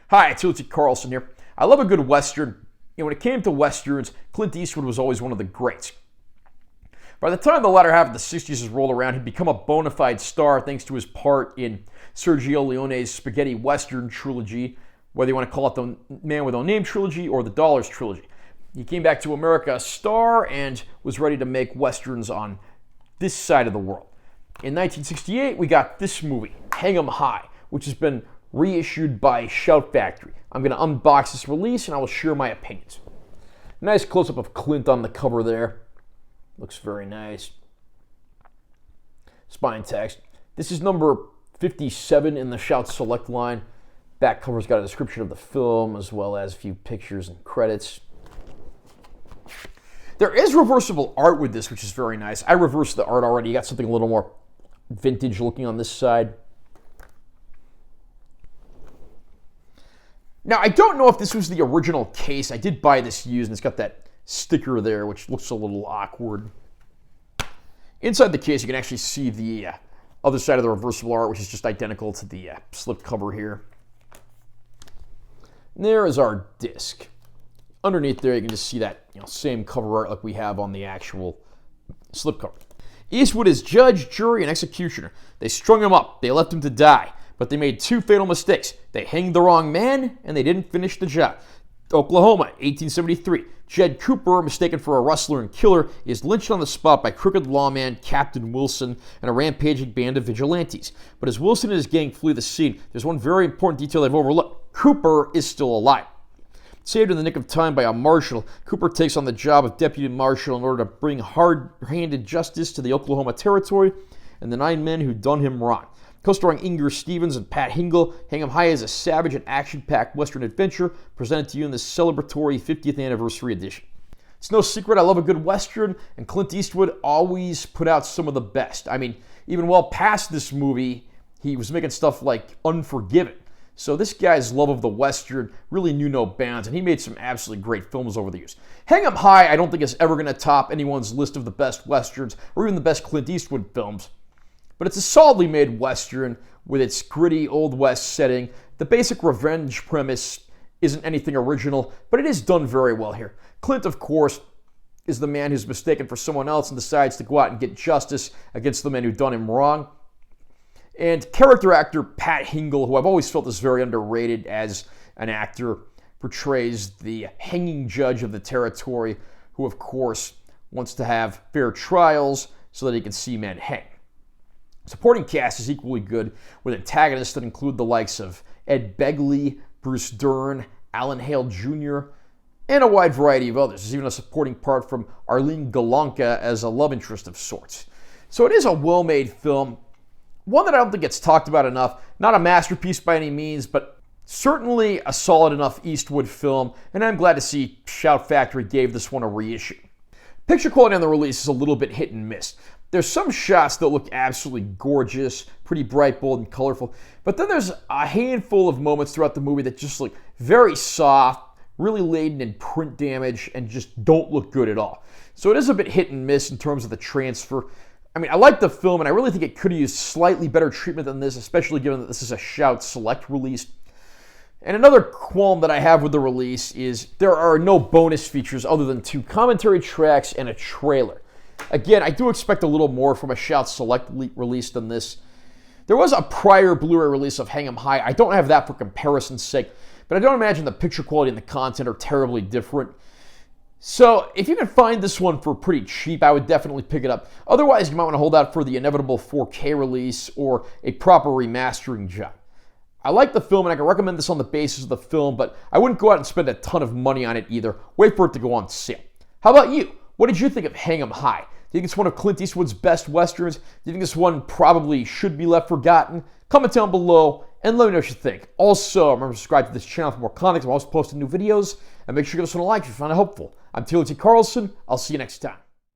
Hi, it's Clint Carlson here. I love a good Western. When it came to Westerns, Clint Eastwood was always one of the greats. By the time the latter half of the 60s has rolled around, he'd become a bona fide star thanks to his part in Sergio Leone's spaghetti Western trilogy, whether you want to call it the Man with No Name trilogy or the Dollars trilogy. He came back to America a star and was ready to make Westerns on this side of the world. In 1968, we got this movie, Hang 'em High, which has been reissued by Shout Factory. I'm going to unbox this release and I will share my opinions. Nice close-up of Clint on the cover there. Looks very nice. Spine text. This is number 57 in the Shout Select line. Back cover's got a description of the film as well as a few pictures and credits. There is reversible art with this, which is very nice. I reversed the art already. You got something a little more vintage looking on this side. Now, I don't know if this was the original case. I did buy this used, and it's got that sticker there, which looks a little awkward. Inside the case, you can actually see the other side of the reversible art, which is just identical to the slip cover here. And there is our disc. Underneath there, you can just see that same cover art like we have on the actual slipcover. Eastwood is judge, jury, and executioner. They strung him up. They left him to die. But they made two fatal mistakes. They hanged the wrong man, and they didn't finish the job. Oklahoma, 1873. Jed Cooper, mistaken for a rustler and killer, is lynched on the spot by crooked lawman Captain Wilson and a rampaging band of vigilantes. But as Wilson and his gang flee the scene, there's one very important detail they've overlooked. Cooper is still alive. Saved in the nick of time by a marshal, Cooper takes on the job of deputy marshal in order to bring hard-handed justice to the Oklahoma Territory and the 9 men who done him wrong. Co-starring Inger Stevens and Pat Hingle, Hang 'em High is a savage and action-packed Western adventure presented to you in this celebratory 50th anniversary edition. It's no secret I love a good Western, and Clint Eastwood always put out some of the best. I mean, even well past this movie, he was making stuff like Unforgiven. So this guy's love of the Western really knew no bounds, and he made some absolutely great films over the years. Hang 'em High I don't think is ever going to top anyone's list of the best Westerns or even the best Clint Eastwood films. But it's a solidly made Western with its gritty Old West setting. The basic revenge premise isn't anything original, but it is done very well here. Clint, of course, is the man who's mistaken for someone else and decides to go out and get justice against the men who done him wrong. And character actor Pat Hingle, who I've always felt is very underrated as an actor, portrays the hanging judge of the territory, who, of course, wants to have fair trials so that he can see men hang. Supporting cast is equally good, with antagonists that include the likes of Ed Begley, Bruce Dern, Alan Hale Jr., and a wide variety of others. There's even a supporting part from Arlene Galanka as a love interest of sorts. So it is a well-made film, one that I don't think gets talked about enough. Not a masterpiece by any means, but certainly a solid enough Eastwood film, and I'm glad to see Shout Factory gave this one a reissue. Picture quality on the release is a little bit hit and miss. There's some shots that look absolutely gorgeous, pretty bright, bold, and colorful. But then there's a handful of moments throughout the movie that just look very soft, really laden in print damage, and just don't look good at all. So it is a bit hit and miss in terms of the transfer. I mean, I like the film, and I really think it could have used slightly better treatment than this, especially given that this is a Shout Select release. And another qualm that I have with the release is there are no bonus features other than 2 commentary tracks and a trailer. Again, I do expect a little more from a Shout Select release than this. There was a prior Blu-ray release of Hang 'em High. I don't have that for comparison's sake, but I don't imagine the picture quality and the content are terribly different. So if you can find this one for pretty cheap, I would definitely pick it up. Otherwise, you might want to hold out for the inevitable 4K release or a proper remastering job. I like the film, and I can recommend this on the basis of the film, but I wouldn't go out and spend a ton of money on it either. Wait for it to go on sale. How about you? What did you think of Hang 'em High? Do you think it's one of Clint Eastwood's best Westerns? Do you think this one probably should be left forgotten? Comment down below and let me know what you think. Also, remember to subscribe to this channel for more comics. I'm always posting new videos. And make sure you give this one a like if you found it helpful. I'm T. Carlson. I'll see you next time.